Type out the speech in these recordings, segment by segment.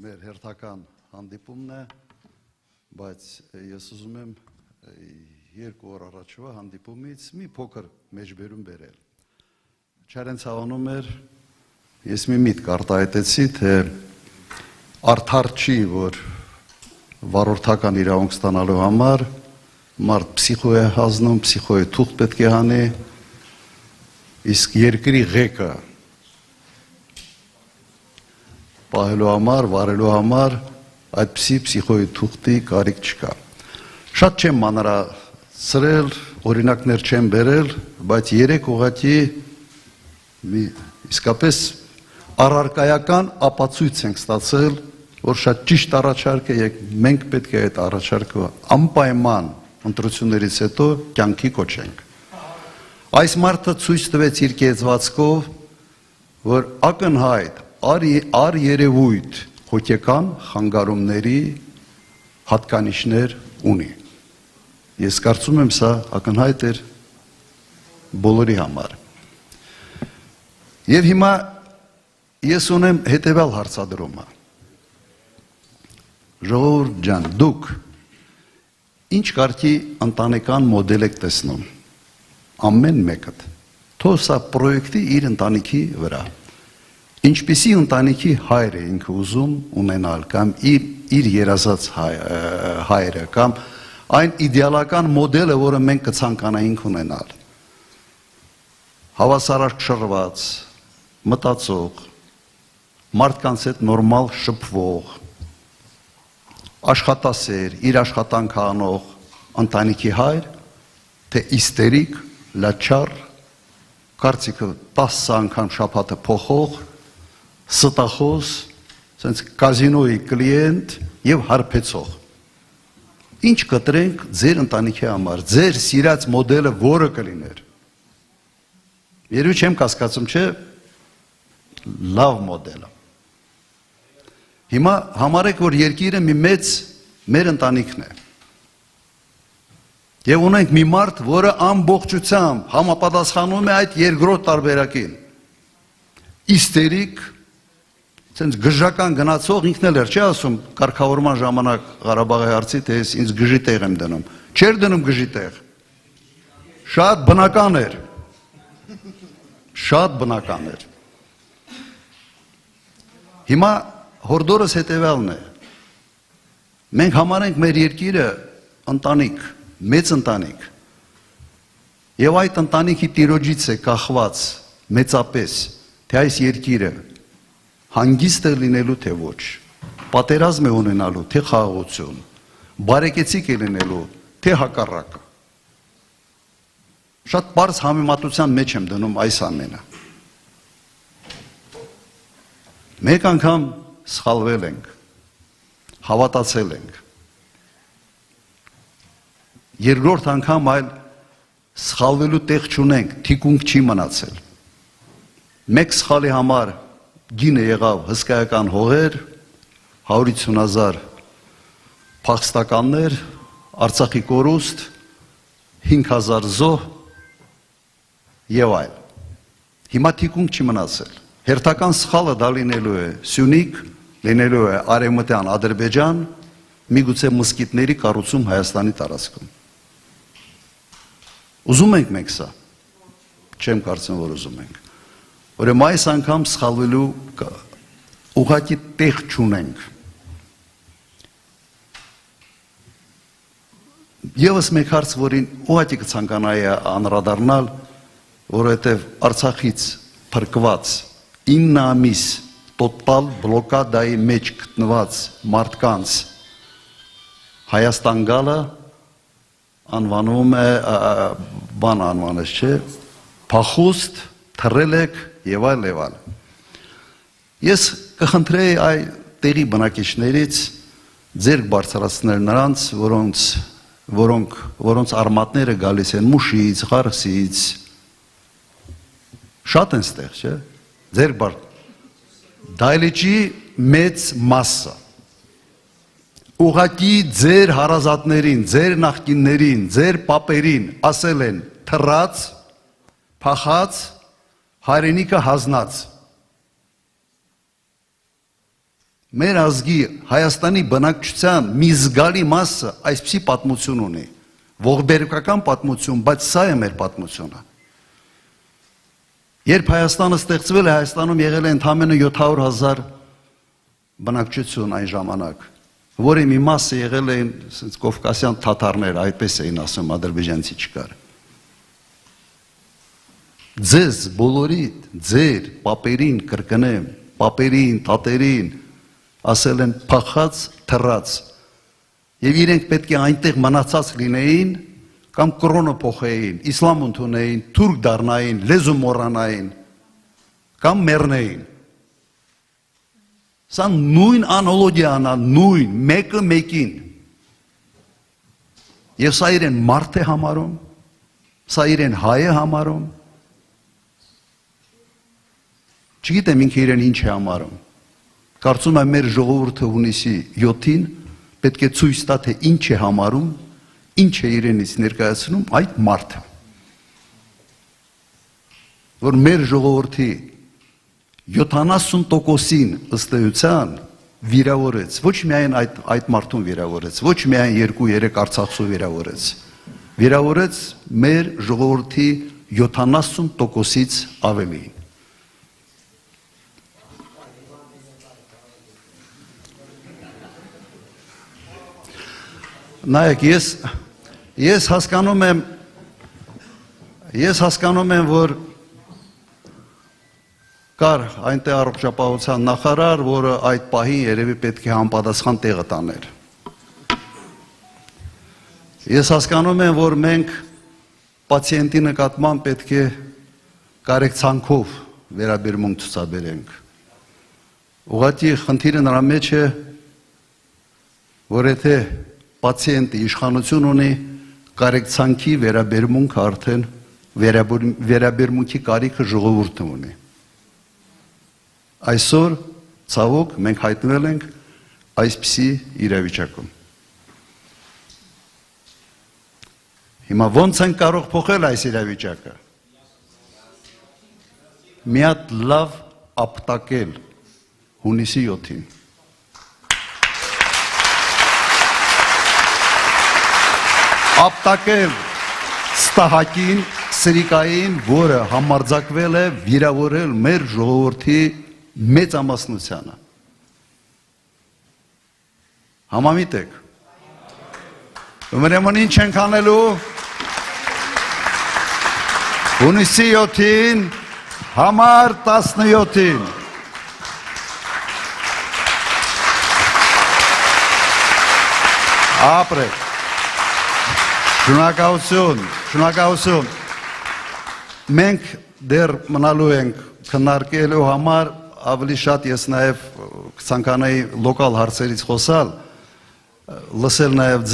Մեր հերթական հանդիպումն է, բայց ես ուզում եմ երկու օր առաջվա հանդիպումից մի փոքր մեջբերում բերել։ Չարենց հավանում էր, ես մի միտք արտահայտեցի, թե արդար չի, որ վարորդական իրավունք ստանալու համար մարդ պսիխո է հանձնում, պսիխոյի թուղթ պետք է հանի, իսկ երկրի ղեկը պահելու համար, վարելու համար այդպիսի պսիխոյի թուղթի կարիք չկա։ Շատ չեմ մանրացրել, օրինակներ չեմ բերել, բայց երեք ուղղակի իսկապես առարկայական ապացույց ենք ստացել, որ շատ ճիշտ առաջարկ է, մենք պետք է այդ առաջարկը անպայման ընտրություններից հետո կյանքի կոչենք։ Այս մարդը ցույց տվեց իր կեցվածքով, որ ակնհայտ երևույթ հոգեկան խանգարումների հատկանիշներ ունի։ Ես կարծում եմ սա ակնհայտ էր բոլորի համար։ Եվ հիմա ես ունեմ հետևյալ հարցադրումը։ Ժողովուրդ ջան, դուք ինչ կարգի ընտանեկան մոդել եք տեսնում։ Ամեն մեկդ։ Թող սա պրոյեկտի իր ընտանիքի վրա։ Ինչպիսի ընտանիքի հայր է ինքը ուզում ունենալ կամ իր երազած հայրը կամ այն իդեալական մոդելը, որը մենք կցանկանայինք ունենալ։ Հավասարակշռված, մտածող, մարդկանց հետ նորմալ շփվող, աշխատասեր, իր աշխատանքը անող ընտանիքի հայր, թե իստերիկ, լաչար, կարծիքը 10 անգամ շաբաթը փոխող, ստախոս, սենց կազինոյի կլիենտ եւ հարբեցող։ Ինչ կտրենք ձեր ընտանիքի համար, ձեր սիրած մոդելը որը կլիներ։ Երևի չեմ կասկածում, չէ, լավ մոդելը։ Հիմա համարեք, որ երկիրը մի մեծ մեր ընտանիքն է։ Եվ ունենք մի մարդ, որը ամբողջությամբ համապատասխանում է այդ երկրորդ տարբերակին։ Իստերիկ, ցենց գժական գնացող ինքն էլ էր, չի ասում կարգավորման ժամանակ Ղարաբաղի հարցի, թե ես ինձ գժի տեղ եմ դնում։ Չէր դնում գժի տեղ։ Շատ բնական էր։ Շատ բնական էր։ Հիմա հորդորս հետևյալն է։ Մենք համարենք մեր երկիրը ընտանիք, մեծ ընտանիք։ Եվ այդ ընտանիքի տիրոջից է կախված մեծապես, թե այս երկիրը հանգիստ է լինելու, թե ոչ, պատերազմ է ունենալու, թե խաղաղություն, բարեկեցիկ է լինելու, թե հակառակը։ Շատ պարզ համեմատության մեջ եմ դնում այս ամենը։ Մեկ անգամ սխալվել ենք, հավատացել ենք։ Երկրորդ անգամ այլ սխալվելու տեղ չունենք, թիկունք չի մնացել։ Մեկ սխալի համար գինը եղավ հսկայական հողեր, 150,000 փախստականներ, Արցախի կորուստ, 5,000 զոհ եւ այլ։ Հիմա թիկունք չի մնացել։ Հերթական սխալը դա լինելու է Սյունիք, լինելու է Արևմտյան Ադրբեջան, միգուցե մսկիթների կառուցում Հայաստանի տարածքում։ Ուզում ենք մենք սա։ Չեմ կարծում, որ ուզում ենք։ Ուրեմն այս անգամ սխալվելու ուղղակի տեղ չունենք։ Եվս մեկ հարց, որին ուղղակի կցանկանայի անդրադառնալ, որովհետև Արցախից փրկված 9 ամիս տոտալ բլոկադայի մեջ գտնված մարդկանց Հայաստան գալը անվանում է բան անվանես, չէ, փախուստ, թռել եք եւ այլ եւ այլ։ Ես կխնդրեի այ տեղի բնակիչներից ձեր բարձրացնել նրանց, որոնց արմատները գալիս են Մուշից, Ղարսից, շատ են ստեղ, չէ, ձեր դայլիճի մեծ մասը։ Ուղղակի ձեր հարազատներին, ձեր նախկիններին, ձեր պապերին ասել են թռած, փախած, հայրենիքը հանձնած։ մեր ազգի Հայաստանի բնակչության մի զգալի մասը այսպիսի պատմություն ունի, ողբերգական պատմություն, բայց սա է մեր պատմությունը։ Երբ Հայաստանը ստեղծվել է, Հայաստանում եղել է ընդամենը 700,000 բնակչություն այն ժամանակ, որի մի մասը եղել էին կովկասյան թաթարներ, այդպես էին ասում, ադրբեջանցի չկար։ Ձեզ բոլորիդ, ձեր պապերին կրկնեմ, պապերին, տատերին, ասել են փախած, թռած, եւ իրենք պետք է այնտեղ մնացած լինեին, կամ կրոնը փոխեին, իսլամ ընդունեին, թուրք դառնային, լեզու մոռանային, կամ մեռնեին։ Սա նույն անալոգիան է, նույն, մեկը մեկին։ Եվ սա իրեն մարդ է համարում, սա իրեն հայ է համարում, չգիտեմ ինքը իրեն ինչ է համարում։ Կարծում եմ մեր ժողովուրդը հունիսի 7-ին պետք է ցույց տա, թե ինչ է համարում, ինչ է իրենից ներկայացնում այդ մարդը։ Որ մեր ժողովրդի 70%-ին ըստ էության վիրավորեց, ոչ միայն այդ մարդուն վիրավորեց, ոչ միայն 2-3 արցախցու վիրավորեց, վիրավորեց մեր ժողովրդի 70%-ից ավելին։ Նայեք, ես հասկանում եմ, որ կար այնտեղ առողջապահության նախարար, որը այդ պահին երևի պետք է համապատասխան տեղը տաներ։ Ես հասկանում եմ, որ մենք պացիենտի նկատմամբ պետք է կարեկցանքով վերաբերմունք ցուցաբերենք։ Ուղղակի խնդիրը նրա մեջ է, որ եթե պացիենտը իշխանություն ունի, կարեկցանքի վերաբերմունքը արդեն վերաբերմունքի կարիքը ժողովուրդը ունի։ Այսօր ցավոք մենք հայտնվել ենք այսպիսի իրավիճակում։ Հիմա ո՞նց են կարող փոխել այս իրավիճակը։ Մի հատ լավ ապտակել հունիսի 7-ին։ Ապտակել Ստահակին, Սրիկային, որը համարձակվել է վիրավորել մեր ժողովրդի մեծամասնությանը։ Համամիտ եք։ Ուրեմն ինչ ենք անելու։ Հունիսի 7-ին, համար 17-ին։ Ապրեք։ Շնորհակալություն։ Մենք դեռ մնալու ենք քննարկելու համար, ավելի շատ ես նաև կցանկանայի լոկալ հարցերից խոսալ, լսել նաև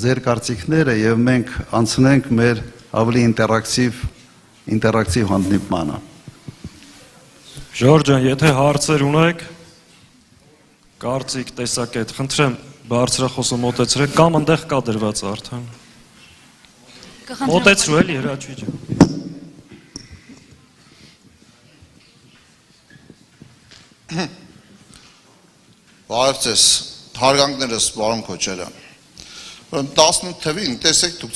ձեր կարծիքները եւ մենք անցնենք մեր ավելի ինտերակտիվ հանդիպմանը։ Ժորժ ջան, եթե հարցեր ունեք, կարծիք, տեսակետ, խնդրեմ բարձրախոսը մոտեցրեք, կամ այնտեղ կա դրված արդեն։ Մոտեցրու էլի հրաչուի ջան։ Բարև ձեզ, հարգանքներս պարոն Քոչարյան։ 18 թվին տեսեք դուք